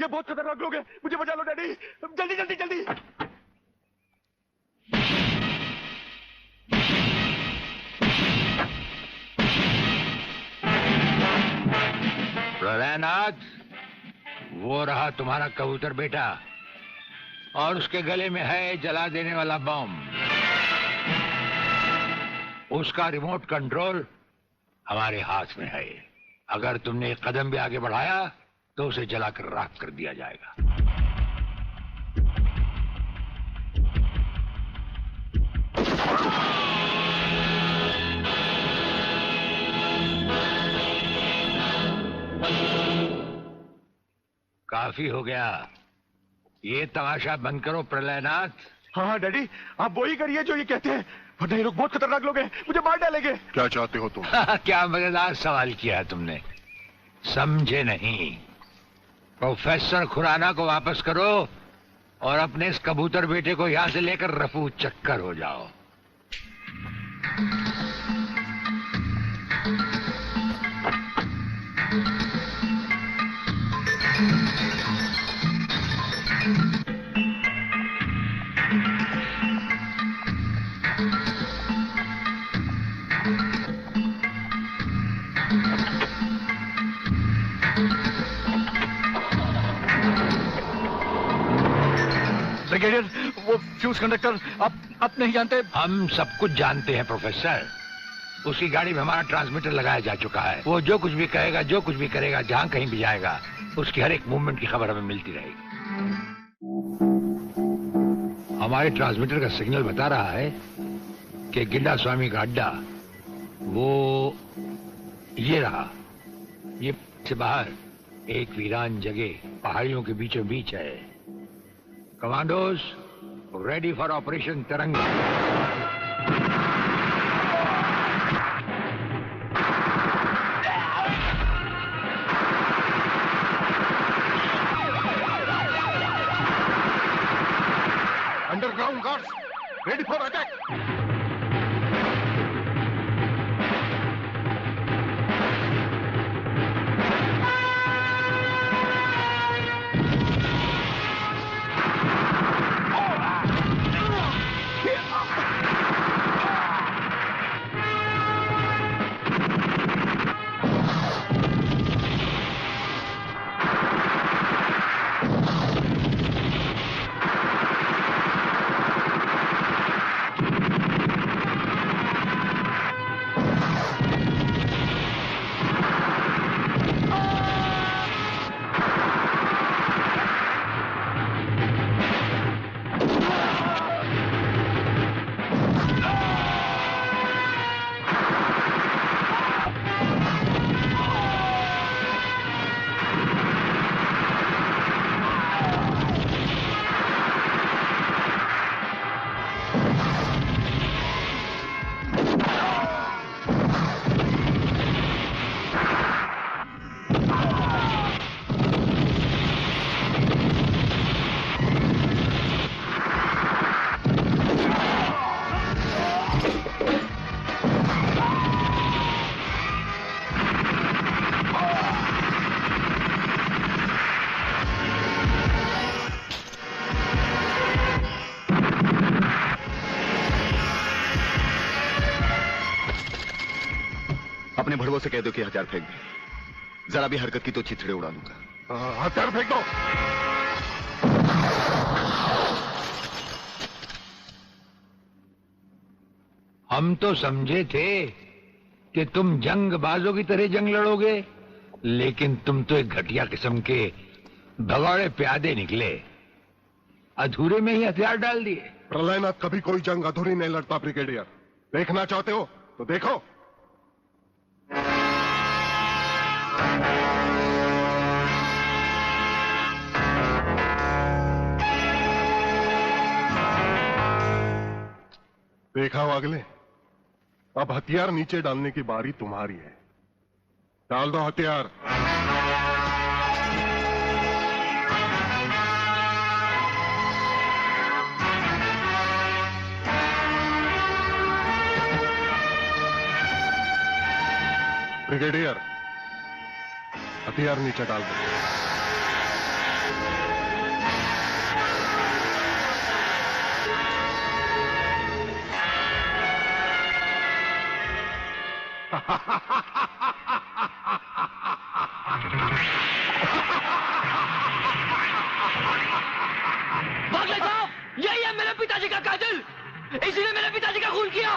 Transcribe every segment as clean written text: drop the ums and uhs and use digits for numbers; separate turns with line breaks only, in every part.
ये बहुत खतरनाक लोग हैं, मुझे बचा लो डैडी, जल्दी जल्दी जल्दी।
प्रलयनाथ, वो रहा तुम्हारा कबूतर बेटा, और उसके गले में है जला देने वाला बम। उसका रिमोट कंट्रोल हमारे हाथ में है। अगर तुमने एक कदम भी आगे बढ़ाया तो उसे जलाकर राख कर दिया जाएगा। काफी हो गया, ये तमाशा बंद करो प्रलयनाथ।
हाँ हाँ डैडी, आप वो ही करिए जो ये कहते हैं, वरना ये लोग बहुत खतरनाक लोग हैं, मुझे मार डालेंगे।
क्या चाहते हो तुम?
क्या मजेदार सवाल किया है तुमने, समझे नहीं। प्रोफेसर खुराना को वापस करो और अपने इस कबूतर बेटे को यहां से लेकर रफू चक्कर हो जाओ।
ब्रिगेडियर, वो फ्यूज कंडक्टर आप नहीं जानते?
हम सब कुछ जानते हैं प्रोफेसर। उसकी गाड़ी में हमारा ट्रांसमीटर लगाया जा चुका है। वो जो कुछ भी कहेगा, जो कुछ भी करेगा, जहां कहीं भी जाएगा, उसकी हर एक मूवमेंट की खबर हमें मिलती रहेगी। हमारे ट्रांसमीटर का सिग्नल बता रहा है कि गिंडा स्वामी का अड्डा वो ये रहा। ये से बाहर एक वीरान जगह पहाड़ियों के बीचों बीच है। कमांडोज रेडी फॉर ऑपरेशन तिरंगा।
Underground guards ready for attack. अपने भड़वों से कह दो कि हथियार फेंक दे। जरा भी हरकत की तो चिथड़े उड़ा दूंगा। हथियार फेंक दो।
हम तो समझे थे कि तुम जंगबाजों की तरह जंग लड़ोगे, लेकिन तुम तो एक घटिया किस्म के भगौड़े प्यादे निकले। अधूरे में ही हथियार डाल दिए।
प्रलयनाथ कभी कोई जंग अधूरी नहीं लड़ता ब्रिगेडियर। देखना चाहते हो तो देखो। देखा हो अगले, अब हथियार नीचे डालने की बारी तुम्हारी है। डाल दो हथियार। ब्रिगेडियर, हथियार नीचे डाल दो।
बागले साहब, यही है मेरे पिताजी का कातिल, इसीने मेरे पिताजी का खून किया।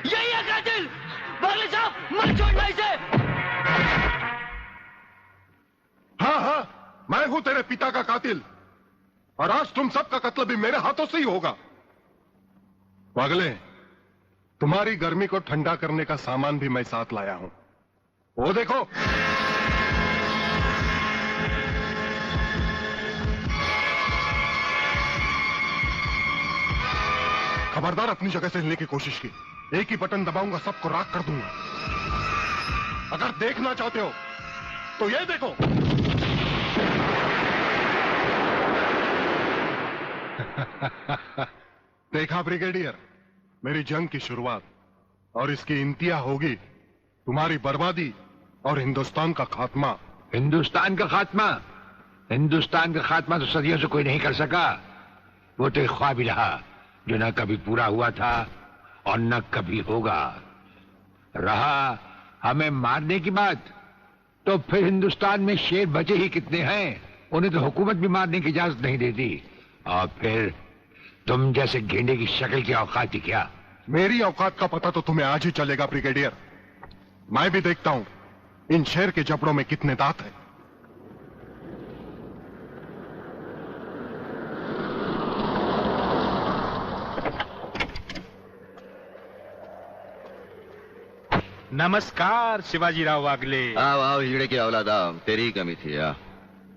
यही है कातिल। बागले साहब, मत छोड़ना इसे।
हाँ हाँ, मैं हूं तेरे पिता का कातिल, और आज तुम सबका कत्ल भी मेरे हाथों से ही होगा। पागले, तुम्हारी गर्मी को ठंडा करने का सामान भी मैं साथ लाया हूं। वो देखो। खबरदार अपनी जगह से हिलने की कोशिश की। एक ही बटन दबाऊंगा, सबको राख कर दूंगा। अगर देखना चाहते हो तो ये देखो। देखा ब्रिगेडियर, मेरी जंग की शुरुआत, और इसकी इंतहा होगी तुम्हारी बर्बादी और हिंदुस्तान का खात्मा।
हिंदुस्तान का खात्मा? हिंदुस्तान का खात्मा तो सदियों से कोई नहीं कर सका। वो तो एक ख्वाब ही रहा जो न कभी पूरा हुआ था और न कभी होगा। रहा हमें मारने की बात, तो फिर हिंदुस्तान में शेर बचे ही कितने हैं, उन्हें तो हुकूमत भी मारने की इजाजत नहीं देती। और फिर तुम जैसे गेंडे की शक्ल की औकात ही क्या?
मेरी औकात का पता तो तुम्हें आज ही चलेगा ब्रिगेडियर। मैं भी देखता हूं इन शेर के जबड़ों में कितने दांत हैं।
नमस्कार शिवाजीराव वागले।
आओ आओ हीरे की औलाद आओ, तेरी ही कमी थी। आ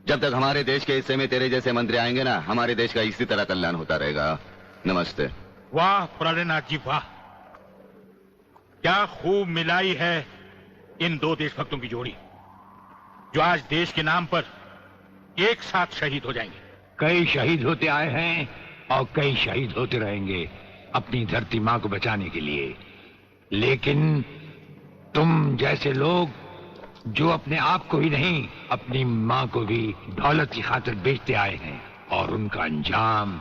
जब तक हमारे देश के हिस्से में तेरे जैसे मंत्री आएंगे ना, हमारे देश का इसी तरह कल्याण होता रहेगा। नमस्ते।
वाह प्राणनाथ जी वाह, क्या खूब मिलाई है इन दो देशभक्तों की जोड़ी, जो आज देश के नाम पर एक साथ शहीद हो जाएंगे।
कई शहीद होते आए हैं और कई शहीद होते रहेंगे अपनी धरती मां को बचाने के लिए। लेकिन तुम जैसे लोग जो अपने आप को ही नहीं, अपनी मां को भी दौलत की खातिर बेचते आए हैं, और उनका अंजाम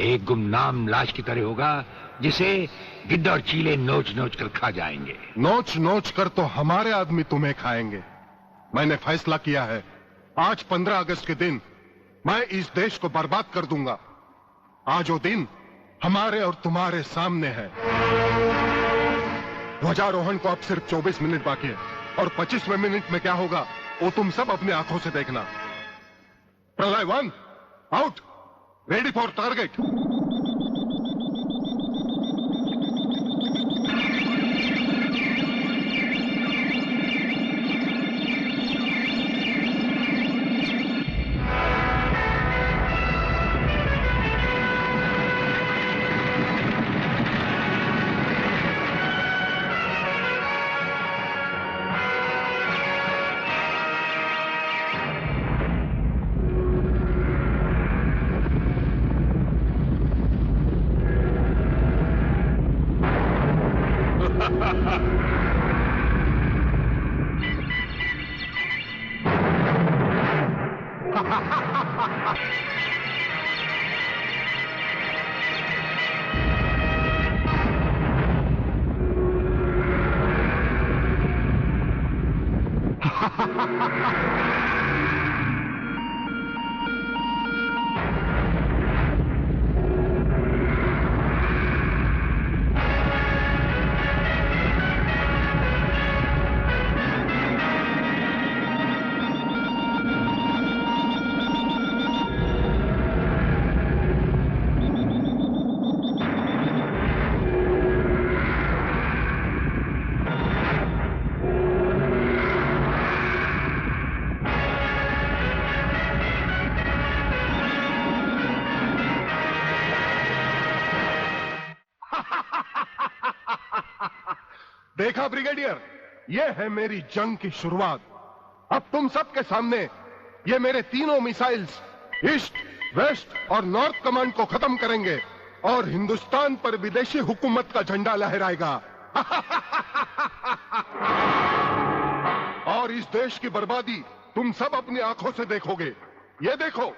एक गुमनाम लाश की तरह होगा जिसे गिद्ध और चीले नोच नोच कर खा जाएंगे।
नोच नोच कर तो हमारे आदमी तुम्हें खाएंगे। मैंने फैसला किया है, आज 15 अगस्त के दिन मैं इस देश को बर्बाद कर दूंगा। आज वो दिन हमारे और तुम्हारे सामने है। ध्वजारोहण को अब सिर्फ 24 मिनट बाकी है, और 25वें मिनट में क्या होगा वो तुम सब अपनी आंखों से देखना। प्रलय 1 आउट, रेडी फॉर टारगेट। देखा ब्रिगेडियर, ये है मेरी जंग की शुरुआत। अब तुम सबके सामने ये मेरे तीनों मिसाइल्स ईस्ट, वेस्ट और नॉर्थ कमांड को खत्म करेंगे, और हिंदुस्तान पर विदेशी हुकूमत का झंडा लहराएगा। और इस देश की बर्बादी तुम सब अपनी आंखों से देखोगे। ये देखो।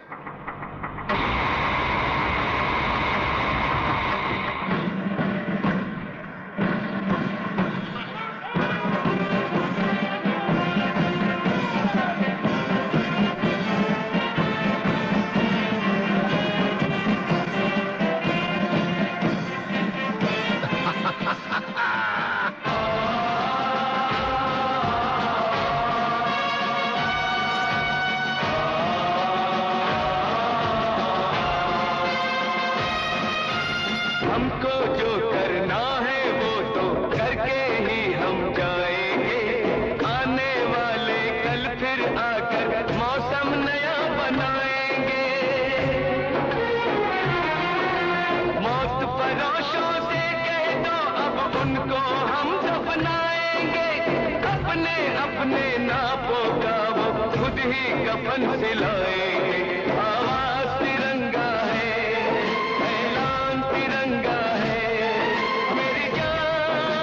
अपने नापों का वो खुद ही कफन सिलाएंगे। आवाज तिरंगा है, ऐलान तिरंगा है, मेरी जान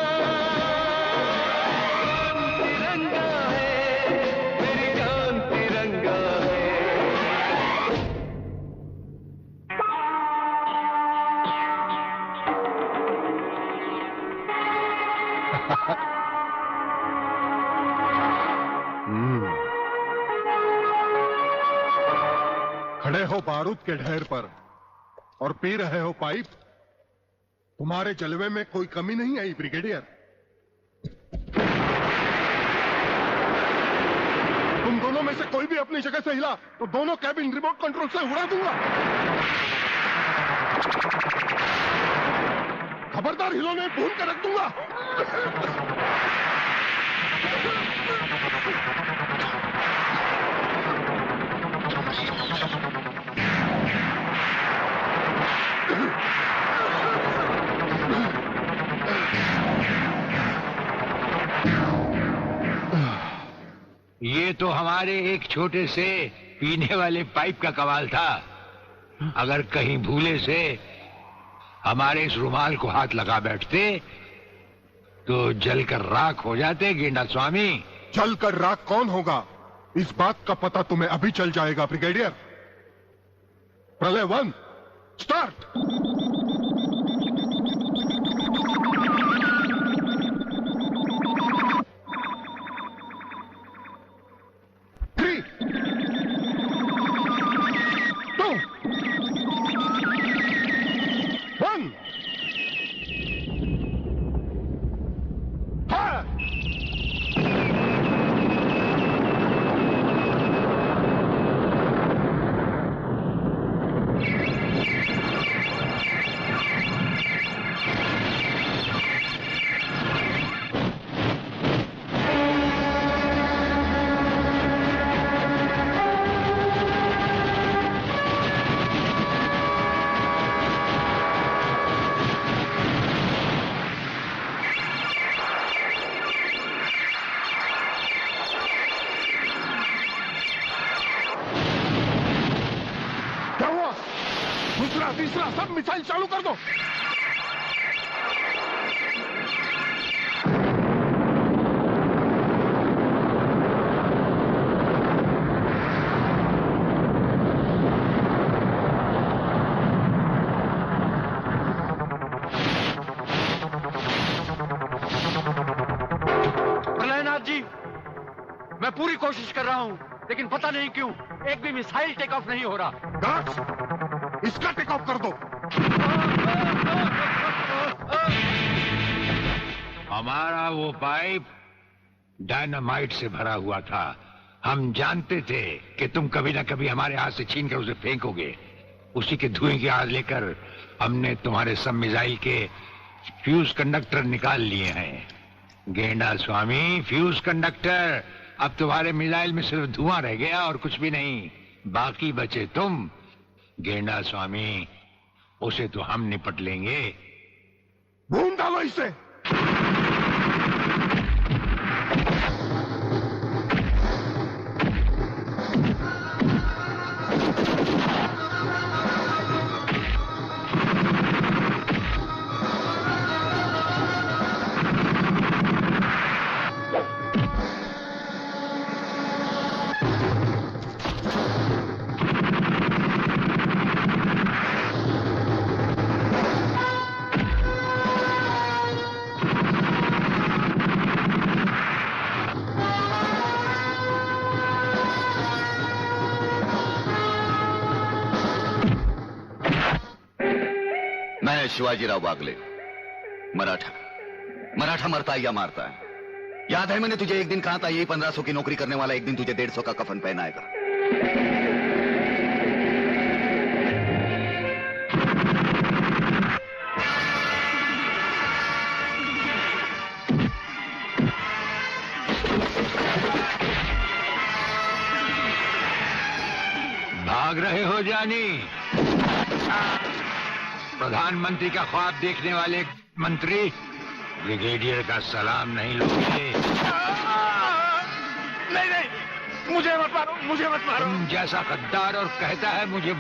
तिरंगा है, मेरी जान तिरंगा है।
खड़े हो बारूद के ढेर पर और पी रहे हो पाइप। तुम्हारे जलवे में कोई कमी नहीं आई ब्रिगेडियर। तुम दोनों में से कोई भी अपनी जगह से हिला तो दोनों कैबिन रिमोट कंट्रोल से उड़ा दूंगा। खबरदार हिलोने भून कर रख दूंगा।
ये तो हमारे एक छोटे से पीने वाले पाइप का कमाल था। अगर कहीं भूले से हमारे इस रुमाल को हाथ लगा बैठते तो जलकर राख हो जाते गेंडा स्वामी।
जलकर राख कौन होगा इस बात का पता तुम्हें अभी चल जाएगा ब्रिगेडियर। प्रलय 1 स्टार्ट। दूसरा तीसरा सब मिसाइल चालू कर दो।
प्रलयनाथ जी, मैं पूरी कोशिश कर रहा हूं, लेकिन पता नहीं क्यों एक भी मिसाइल टेक ऑफ नहीं हो रहा।
गार्ड्स, इसका टेक ऑफ कर दो।
हमारा वो पाइप डायनामाइट से भरा हुआ था। हम जानते थे कि तुम कभी ना कभी हमारे हाथ से छीन कर उसे फेंकोगे। उसी के धुएं की आग लेकर हमने तुम्हारे सब मिसाइल के फ्यूज कंडक्टर निकाल लिए हैं। गेंडा स्वामी, फ्यूज कंडक्टर, अब तुम्हारे मिसाइल में सिर्फ धुआं रह गया और कुछ भी नहीं। बाकी बचे तुम। गेंडा स्वामी, उसे तो हम निपट लेंगे।
भून डालो इसे।
मैं शिवाजीराव बागले, मराठा मरता है या मारता है। याद है मैंने तुझे एक दिन कहा था, यही 1500 की नौकरी करने वाला एक दिन तुझे 150 का कफन पहनाएगा।
भाग रहे हो जानी? प्रधानमंत्री का ख्वाब देखने वाले मंत्री ब्रिगेडियर का सलाम नहीं लोगे।
नहीं नहीं, मुझे मत मारो, मुझे मत मारो।
तुम जैसा गद्दार और कहता है मुझे